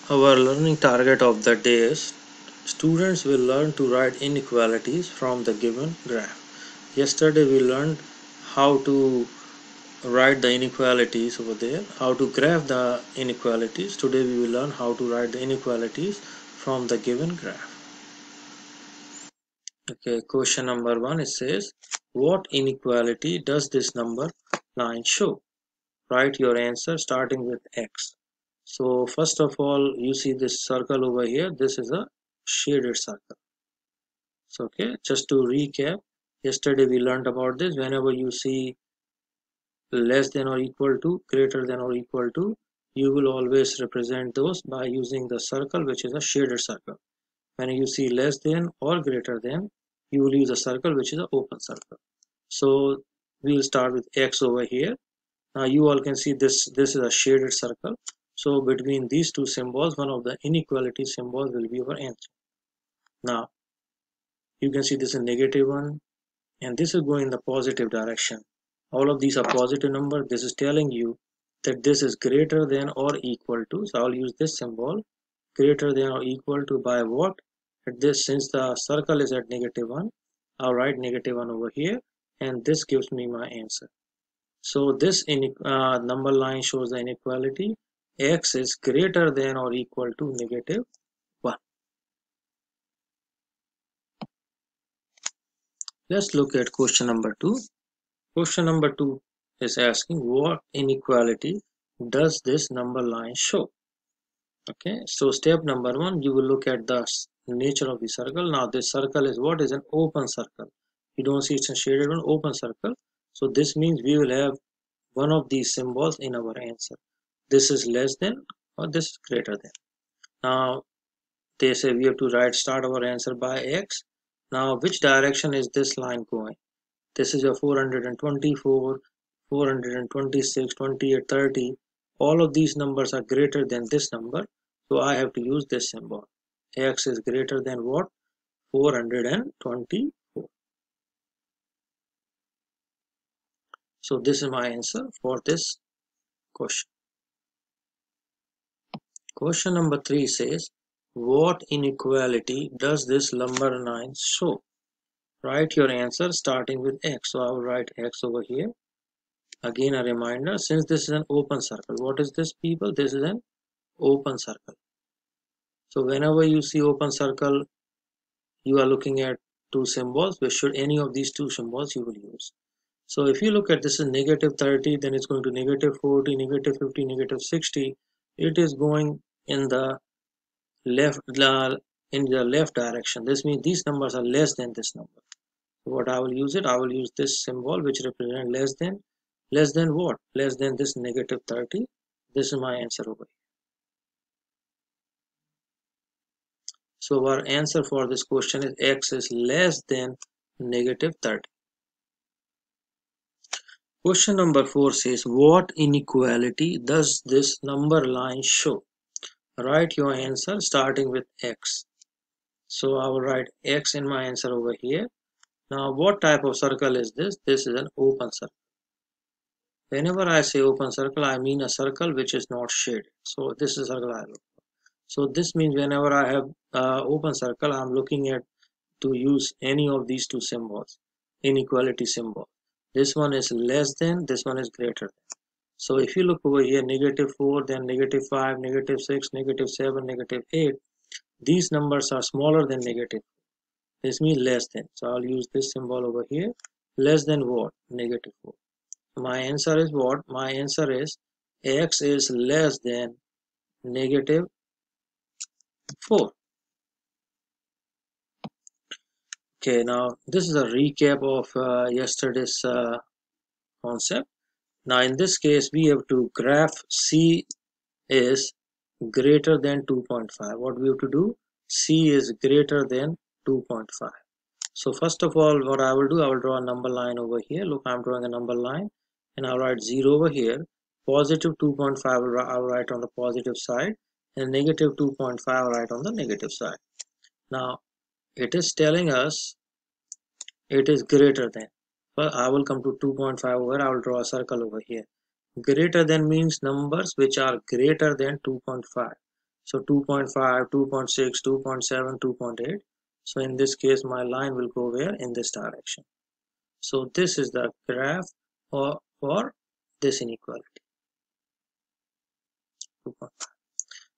Our learning target of the day is students will learn to write inequalities from the given graph. Yesterday we learned how to write the inequalities over there, how to graph the inequalities. Today we will learn how to write the inequalities from the given graph. Okay, question number 1, it says, what inequality does this number line show? Write your answer starting with X. So first of all, you see this circle over here. This is a shaded circle. So okay, just to recap, yesterday we learned about this. Whenever you see less than or equal to, greater than or equal to, you will always represent those by using the circle, which is a shaded circle. When you see less than or greater than, you will use a circle which is an open circle. So we'll start with X over here. Now you all can see this is a shaded circle. So between these two symbols, one of the inequality symbols will be our answer. Now you can see this is -1 and this is going in the positive direction. All of these are positive numbers. This is telling you that this is greater than or equal to. So I'll use this symbol, greater than or equal to by what? At this, since the circle is at -1, I'll write -1 over here and this gives me my answer. So this number line shows the inequality. X is greater than or equal to -1. Let's look at question number 2. Question number 2 is asking what inequality does this number line show? Okay, so step number 1, you will look at the nature of the circle. Now this circle is what? Is an open circle. You don't see it's a shaded one, open circle. So this means we will have one of these symbols in our answer. This is less than or this is greater than. Now they say we have to start our answer by X. Now which direction is this line going? This is your 424, 426, 28, 30. All of these numbers are greater than this number. So I have to use this symbol. X is greater than what? 424. So this is my answer for this question. Question number 3 says, what inequality does this number line show? Write your answer starting with X. So I will write X over here. Again a reminder, since this is an open circle, what is this, people? This is an open circle. So whenever you see open circle, you are looking at two symbols. Which should any of these two symbols you will use. So if you look at this is -30, then it's going to -40, -50, -60. It is going in the left direction. This means these numbers are less than this number. So what I will use it? I will use this symbol which represents less than. Less than what? Less than this -30. This is my answer over here. So our answer for this question is X is less than -30. Question number 4 says, what inequality does this number line show? Write your answer starting with X. So I will write X in my answer over here. Now what type of circle is this? This is an open circle. Whenever I say open circle, I mean a circle which is not shaded. So this is a circle I look for. So this means whenever I have open circle, I'm looking at to use any of these two symbols, inequality symbol. This one is less than, this one is greater than. So if you look over here, -4, then -5, -6, -7, -8, these numbers are smaller than negative. This means less than. So I'll use this symbol over here. Less than what? -4. My answer is what? My answer is X is less than -4. Okay, now this is a recap of yesterday's concept. Now in this case, we have to graph C is greater than 2.5. What we have to do? C is greater than 2.5. So first of all, what I will do, I will draw a number line over here. Look, I'm drawing a number line and I'll write 0 over here. Positive 2.5 I'll write on the positive side and negative 2.5 I'll write on the negative side. Now it is telling us it is greater than. Well, I will come to 2.5 over. I will draw a circle over here. Greater than means numbers which are greater than 2.5. So 2.5, 2.6, 2.7, 2.8. So in this case, my line will go where? In this direction. So this is the graph for this inequality.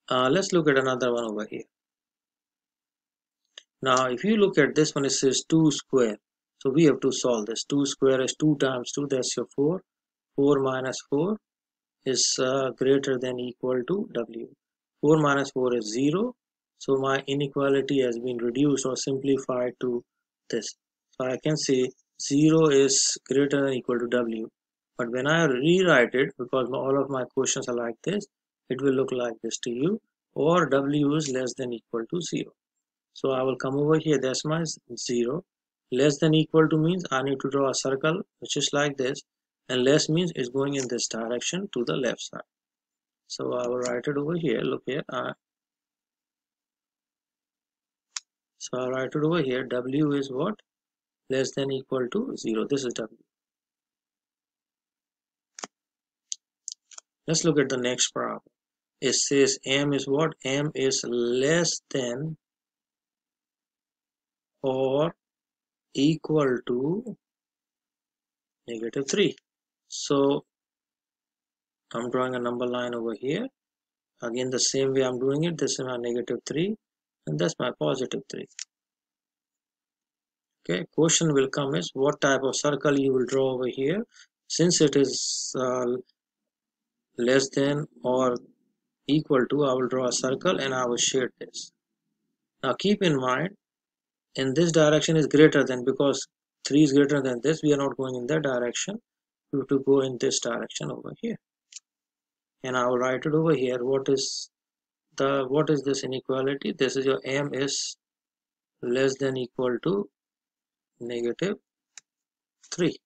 Let's look at another one over here. Now, if you look at this one, it says 2 square. So we have to solve this. 2 square is 2 times 2, that's your 4. 4 minus 4 is greater than equal to W. 4 minus 4 is 0. So my inequality has been reduced or simplified to this. So I can say 0 is greater than equal to W. But when I rewrite it, because all of my questions are like this, it will look like this to you, or W is less than equal to 0. So I will come over here, that's my 0. Less than equal to means I need to draw a circle which is like this, and less means it's going in this direction to the left side. So I will write it over here. Look here. So I write it over here. W is what? Less than equal to 0. This is W. Let's look at the next problem. It says M is what? M is less than or equal to -3. So I'm drawing a number line over here. Again, the same way I'm doing it. This is my -3 and that's my +3. Okay, question will come is what type of circle you will draw over here. Since it is less than or equal to, I will draw a circle and I will shade this. Now keep in mind, in this direction is greater than, because 3 is greater than this, we are not going in that direction. You have to go in this direction over here. And I will write it over here. What is this inequality? This is your M is less than equal to -3.